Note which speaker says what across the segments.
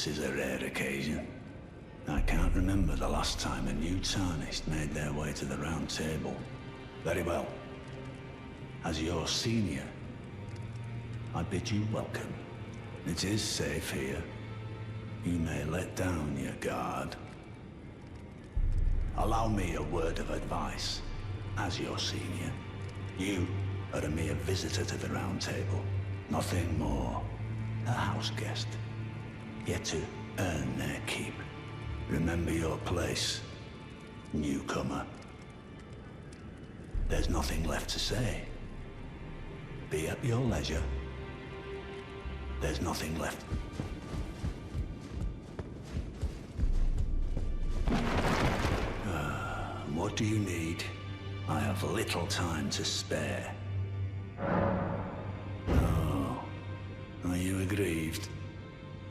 Speaker 1: This is a rare occasion. I can't remember the last time a new Tarnished made their way to the Round Table. Very well. As your senior, I bid you welcome. It is safe here. You may let down your guard. Allow me a word of advice. As your senior, you are a mere visitor to the Round Table. Nothing more. A house guest. Yet to earn their keep. Remember your place, newcomer. There's nothing left to say. Be at your leisure. There's nothing left. What do you need? I have little time to spare. Oh, are you aggrieved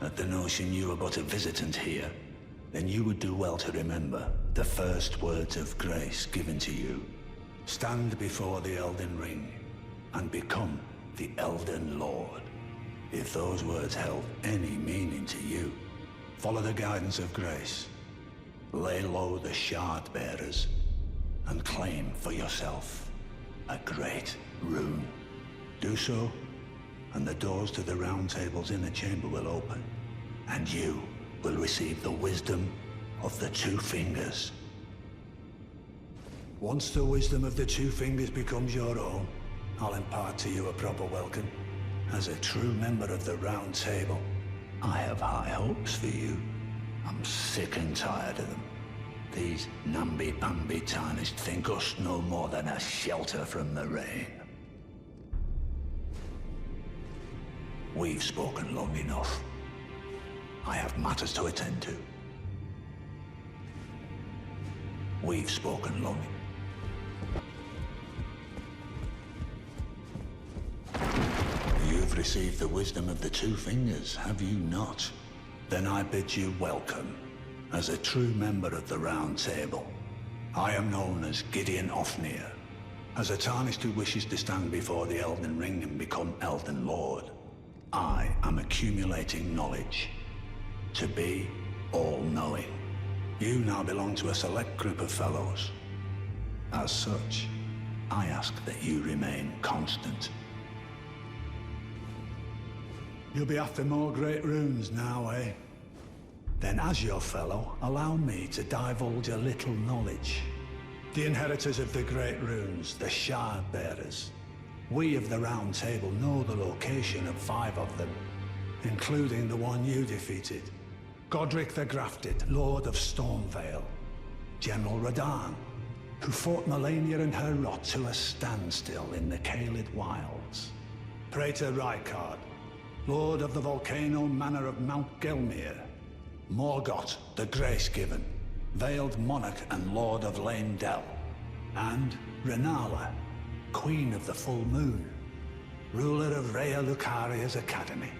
Speaker 1: at the notion you are but a visitant here? Then you would do well to remember the first words of grace given to you. Stand before the Elden Ring and become the Elden Lord. If those words held any meaning to you, follow the guidance of grace. Lay low the Shardbearers and claim for yourself a great rune. Do so, and the doors to the Round Table's inner chamber will open, and you will receive the wisdom of the Two Fingers. Once the wisdom of the Two Fingers becomes your own, I'll impart to you a proper welcome. As a true member of the Round Table, I have high hopes for you. I'm sick and tired of them. These namby-pamby Tarnished think us no more than a shelter from the rain. We've spoken long enough. I have matters to attend to. We've spoken long. You've received the wisdom of the Two Fingers, have you not? Then I bid you welcome, as a true member of the Round Table. I am known as Gideon Ofnir. As a Tarnished who wishes to stand before the Elden Ring and become Elden Lord, I am accumulating knowledge. To be all-knowing. You now belong to a select group of fellows. As such, I ask that you remain constant. You'll be after more great runes now, eh? Then as your fellow, allow me to divulge a little knowledge. The inheritors of the great runes, the Shardbearers. We of the Round Table know the location of 5 of them, including the one you defeated. Godric the Grafted, Lord of Stormvale. General Radahn, who fought Melania and her rot to a standstill in the Caelid Wilds. Praetor Rykard, Lord of the volcano manor of Mount Gelmir. Morgoth the Grace-Given, Veiled Monarch and Lord of Leyndell. And Renala, Queen of the Full Moon, ruler of Rhea Lucaria's Academy.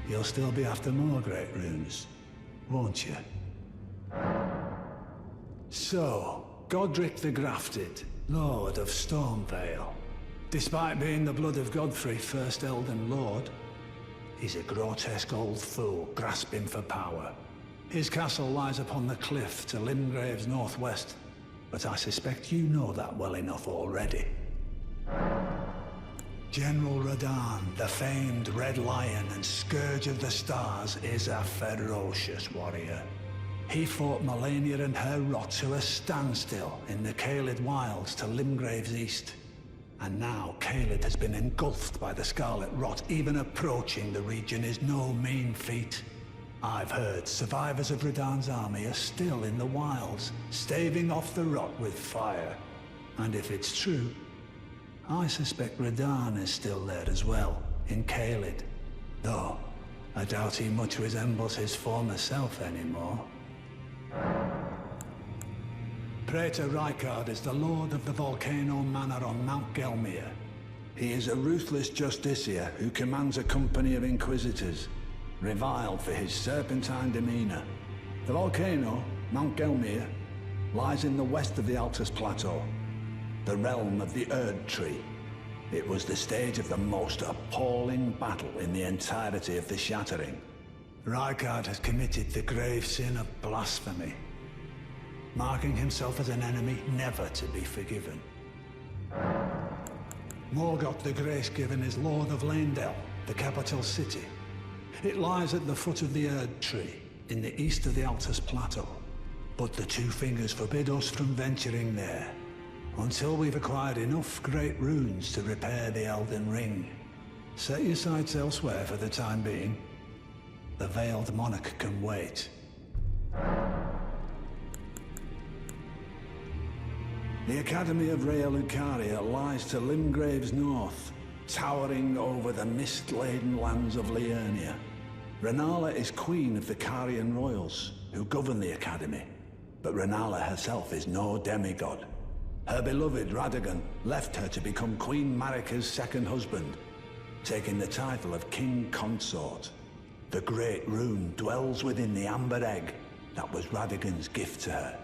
Speaker 1: You'll still be after more great runes, won't you? So, Godric the Grafted, Lord of Stormvale. Despite being the blood of Godfrey, first Elden Lord, he's a grotesque old fool grasping for power. His castle lies upon the cliff to Limgrave's northwest, but I suspect you know that well enough already. General Radahn, the famed Red Lion and Scourge of the Stars, is a ferocious warrior. He fought Melania and her rot to a standstill in the Caelid Wilds to Limgrave's east. And now Caelid has been engulfed by the Scarlet Rot. Even approaching the region is no mean feat. I've heard survivors of Radahn's army are still in the wilds, staving off the rot with fire. And if it's true, I suspect Radahn is still there as well, in Caelid. Though, I doubt he much resembles his former self anymore. Praetor Rykard is the Lord of the Volcano Manor on Mount Gelmir. He is a ruthless justiciar who commands a company of inquisitors, reviled for his serpentine demeanor. The volcano, Mount Gelmir, lies in the west of the Altus Plateau, the realm of the Erdtree. It was the stage of the most appalling battle in the entirety of the Shattering. Rykard has committed the grave sin of blasphemy, marking himself as an enemy never to be forgiven. Morgoth the Grace-Given is Lord of Leyndell, the capital city. It lies at the foot of the Erdtree, in the east of the Altus Plateau. But the Two Fingers forbid us from venturing there, until we've acquired enough great runes to repair the Elden Ring. Set your sights elsewhere for the time being. The Veiled Monarch can wait. The Academy of Rea Lucaria lies to Limgrave's north, towering over the mist-laden lands of Liurnia. Rennala is queen of the Carian royals, who govern the Academy. But Rennala herself is no demigod. Her beloved Radagon left her to become Queen Marika's second husband, taking the title of King Consort. The Great Rune dwells within the amber egg that was Radagon's gift to her.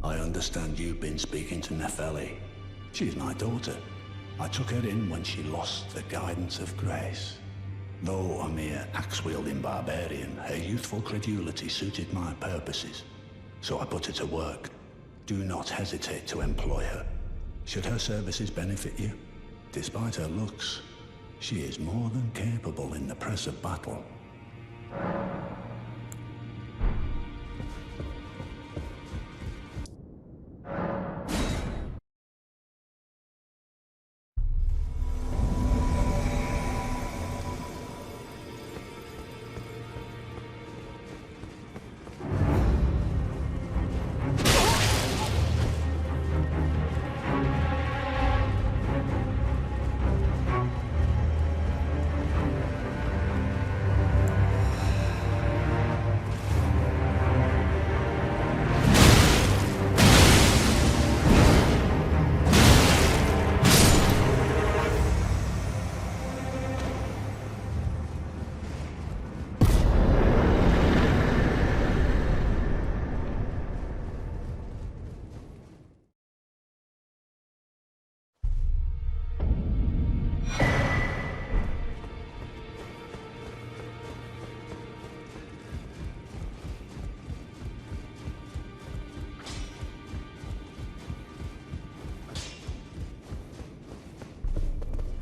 Speaker 1: I understand you've been speaking to Nepheli. She's my daughter. I took her in when she lost the guidance of grace. Though a mere axe-wielding barbarian, her youthful credulity suited my purposes. So I put her to work. Do not hesitate to employ her. Should her services benefit you, despite her looks, she is more than capable in the press of battle.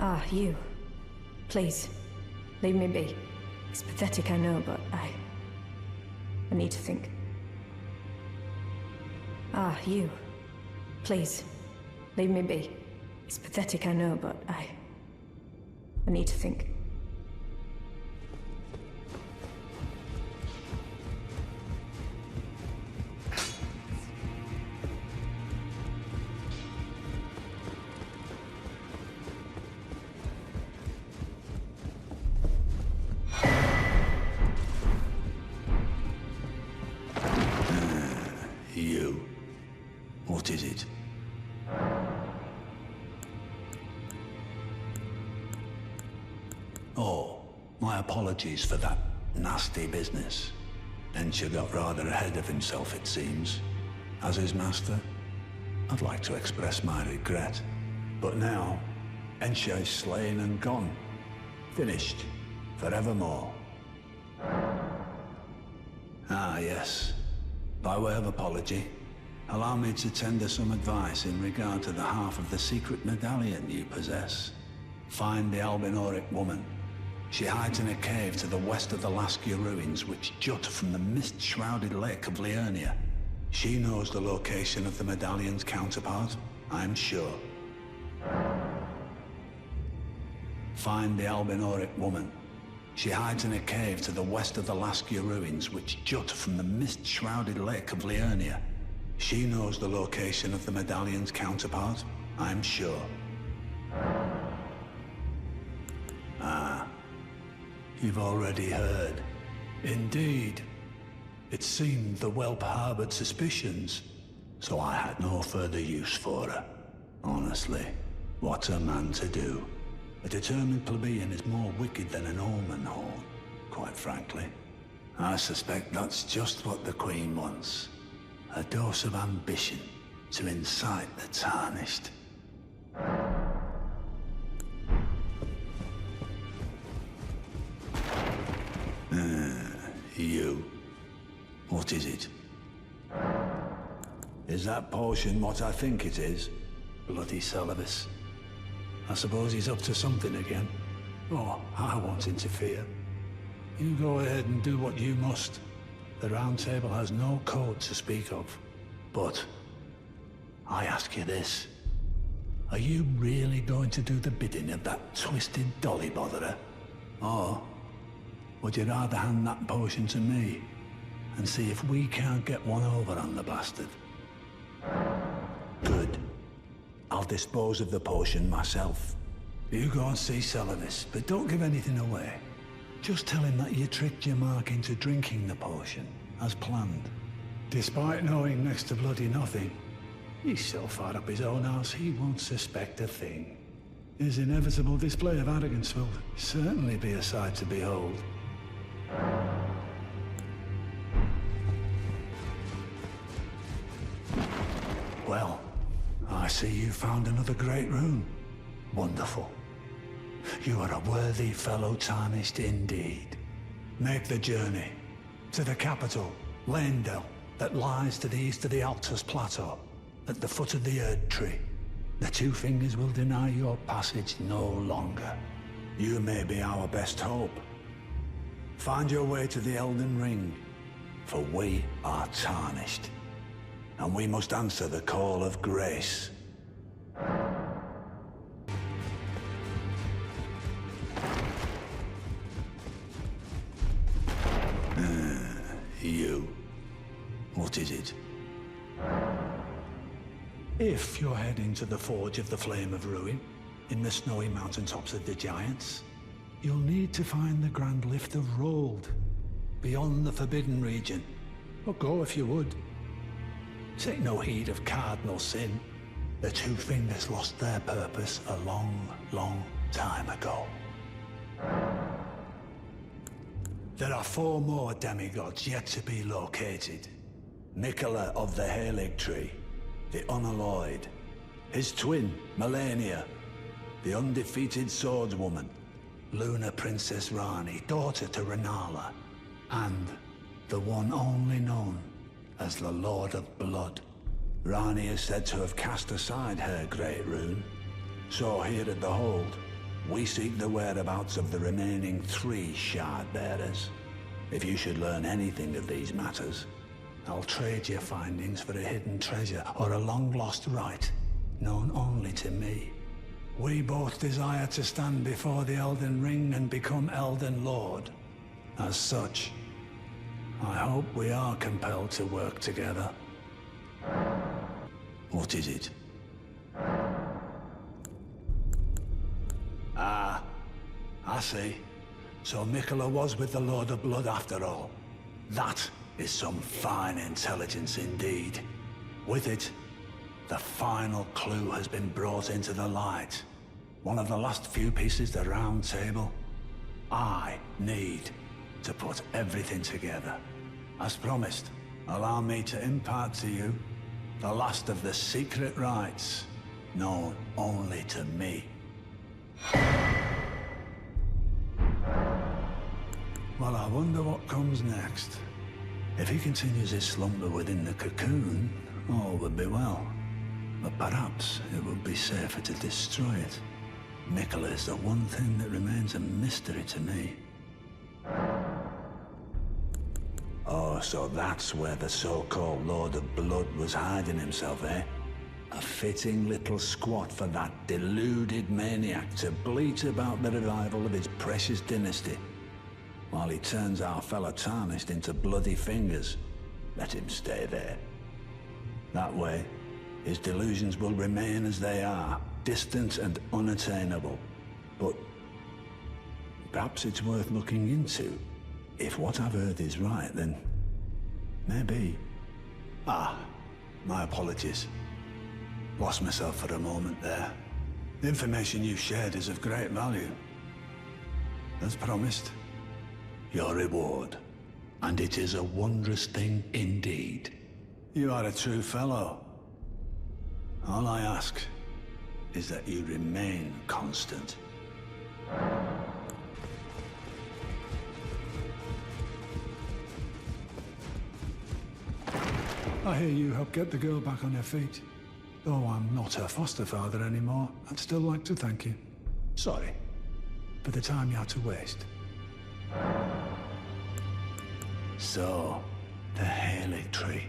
Speaker 2: Ah, you. Please, leave me be. It's pathetic, I know, but I need to think. Ah, you. Please, leave me be. It's pathetic, I know, but I need to think.
Speaker 1: What is it? Oh, my apologies for that nasty business. Ensha got rather ahead of himself, it seems. As his master, I'd like to express my regret. But now, Ensha is slain and gone. Finished. Forevermore. Ah, yes. By way of apology, allow me to tender some advice in regard to the half of the secret medallion you possess. Find the Albinoric woman. She hides in a cave to the west of the Laskia ruins, which jut from the mist-shrouded lake of Liurnia. She knows the location of the medallion's counterpart, I'm sure. Find the Albinoric woman. She hides in a cave to the west of the Laskia ruins, which jut from the mist-shrouded lake of Liurnia. She knows the location of the medallion's counterpart, I'm sure. Ah, you've already heard. Indeed. It seemed the whelp harbored suspicions, so I had no further use for her. Honestly, what's a man to do? A determined plebeian is more wicked than an omen horn, quite frankly. I suspect that's just what the Queen wants. A dose of ambition to incite the Tarnished. You? What is it? Is that potion what I think it is? Bloody Seluvis. I suppose he's up to something again. Oh, I won't interfere. You go ahead and do what you must. The Round Table has no code to speak of. But I ask you this. Are you really going to do the bidding of that twisted dolly botherer? Or would you rather hand that potion to me and see if we can't get one over on the bastard? Good. I'll dispose of the potion myself. You go and see Seluvis, but don't give anything away. Just tell him that you tricked your mark into drinking the potion, as planned. Despite knowing next to bloody nothing, he's so far up his own arse he won't suspect a thing. His inevitable display of arrogance will certainly be a sight to behold. Well, I see you found another great rune. Wonderful. You are a worthy fellow Tarnished indeed. Make the journey to the capital, Leyndell, that lies to the east of the Altus Plateau, at the foot of the Erdtree. The Two Fingers will deny your passage no longer. You may be our best hope. Find your way to the Elden Ring, for we are Tarnished, and we must answer the call of grace. You. What is it? If you're heading to the Forge of the Flame of Ruin, in the snowy mountaintops of the Giants, you'll need to find the Grand Lift of Rold, beyond the Forbidden Region. But go if you would. Take no heed of cardinal sin. The Two Fingers lost their purpose a long, long time ago. There are 4 more demigods yet to be located. Miquella of the haligtree, the unalloyed. His twin, Melania, the undefeated swordswoman. Luna Princess Rani, daughter to Renala. And the one only known as the Lord of Blood. Rani is said to have cast aside her great rune. So here at the Hold, we seek the whereabouts of the remaining 3 Shardbearers. If you should learn anything of these matters, I'll trade your findings for a hidden treasure or a long-lost right, known only to me. We both desire to stand before the Elden Ring and become Elden Lord. As such, I hope we are compelled to work together. What is it? Ah, I see. So Miquella was with the Lord of Blood after all. That is some fine intelligence indeed. With it, the final clue has been brought into the light. One of the last few pieces the Round Table. I need to put everything together. As promised, allow me to impart to you the last of the secret rites, known only to me. Well, I wonder what comes next. If he continues his slumber within the cocoon, all would be well. But perhaps it would be safer to destroy it. Miquella is the one thing that remains a mystery to me. Oh, so that's where the so-called Lord of Blood was hiding himself, eh? A fitting little squat for that deluded maniac to bleat about the revival of his precious dynasty, while he turns our fellow Tarnished into bloody fingers. Let him stay there. That way, his delusions will remain as they are, distant and unattainable. But perhaps it's worth looking into. If what I've heard is right, then maybe... Ah, my apologies. Lost myself for a moment there. The information you shared is of great value. As promised, your reward. And it is a wondrous thing indeed. You are a true fellow. All I ask is that you remain constant. I hear you helped get the girl back on her feet. Though I'm not her foster father anymore, I'd still like to thank you. Sorry for the time you had to waste. So, the haligtree,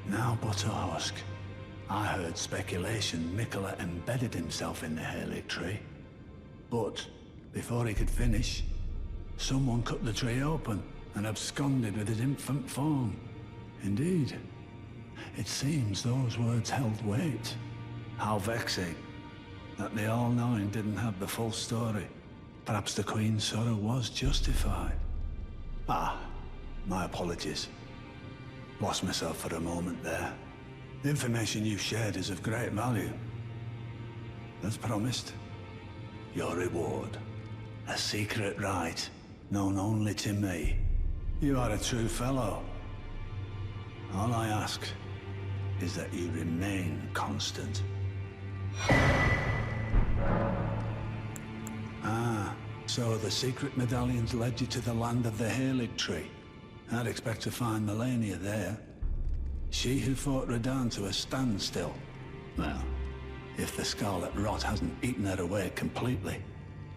Speaker 1: now but a husk. I heard speculation Miquella embedded himself in the haligtree. But, before he could finish, someone cut the tree open and absconded with his infant form. Indeed. It seems those words held weight. How vexing that the all-knowing didn't have the full story. Perhaps the Queen's sorrow was justified. Ah, my apologies. Lost myself for a moment there. The information you shared is of great value. As promised, your reward. A secret rite, known only to me. You are a true fellow. All I ask is that you remain constant. Ah, so the secret medallions led you to the land of the haligtree. I'd expect to find Melania there. She who fought Radahn to a standstill. Well, if the scarlet rot hasn't eaten her away completely.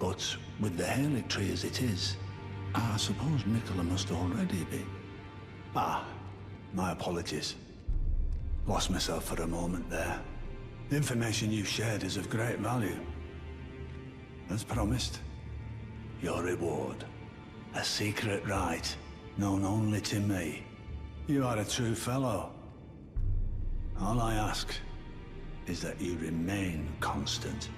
Speaker 1: But with the haligtree as it is, I suppose Miquella must already be. Ah, my apologies. Lost myself for a moment there. The information you shared is of great value. As promised, your reward. A secret rite, known only to me. You are a true fellow. All I ask is that you remain constant.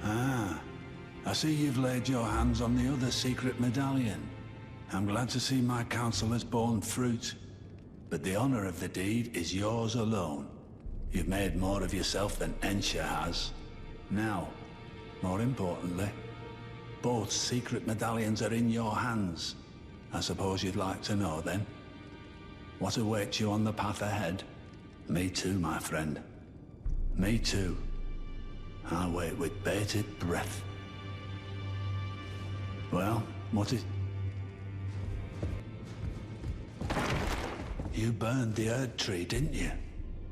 Speaker 1: Ah, I see you've laid your hands on the other secret medallion. I'm glad to see my counsel has borne fruit. But the honor of the deed is yours alone. You've made more of yourself than Ensha has. Now, more importantly, both secret medallions are in your hands. I suppose you'd like to know then? What awaits you on the path ahead? Me too, my friend. Me too. I wait with bated breath. Well, what is... You burned the Erdtree, didn't you?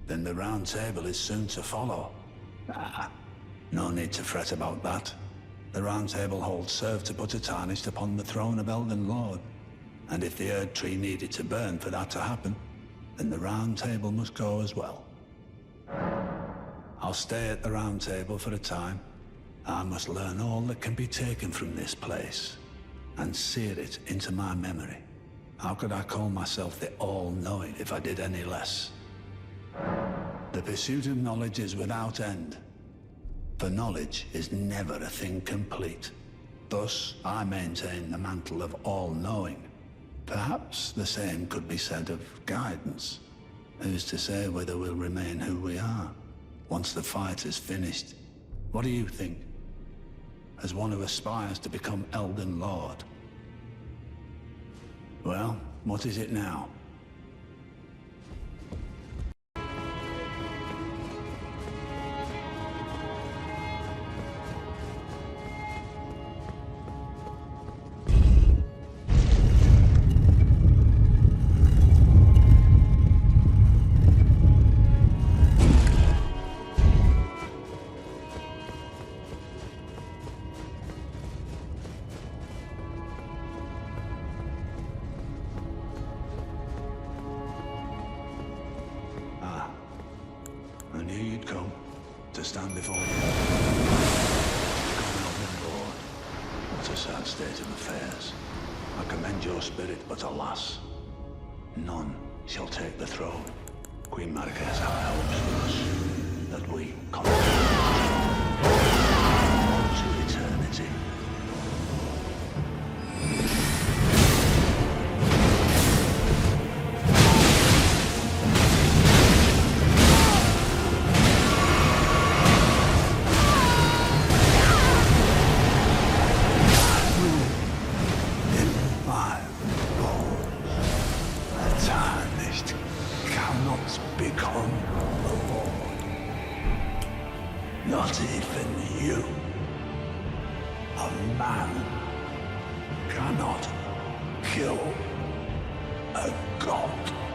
Speaker 1: Then the roundtable is soon to follow. Ah, no need to fret about that. The roundtable hold served to put a Tarnished upon the throne of Elden Lord. And if the Erdtree needed to burn for that to happen, then the roundtable must go as well. I'll stay at the roundtable for a time. I must learn all that can be taken from this place, and sear it into my memory. How could I call myself the All-Knowing if I did any less? The pursuit of knowledge is without end. For knowledge is never a thing complete. Thus, I maintain the mantle of All-Knowing. Perhaps the same could be said of guidance. Who's to say whether we'll remain who we are, once the fight is finished? What do you think? As one who aspires to become Elden Lord. Well, what is it now? I knew you'd come to stand before you. Lord, what a sad state of affairs. I commend your spirit, but alas, none shall take the throne. Queen Marika has high hopes for us, that we come to eternity. Not even you. A man cannot kill A god.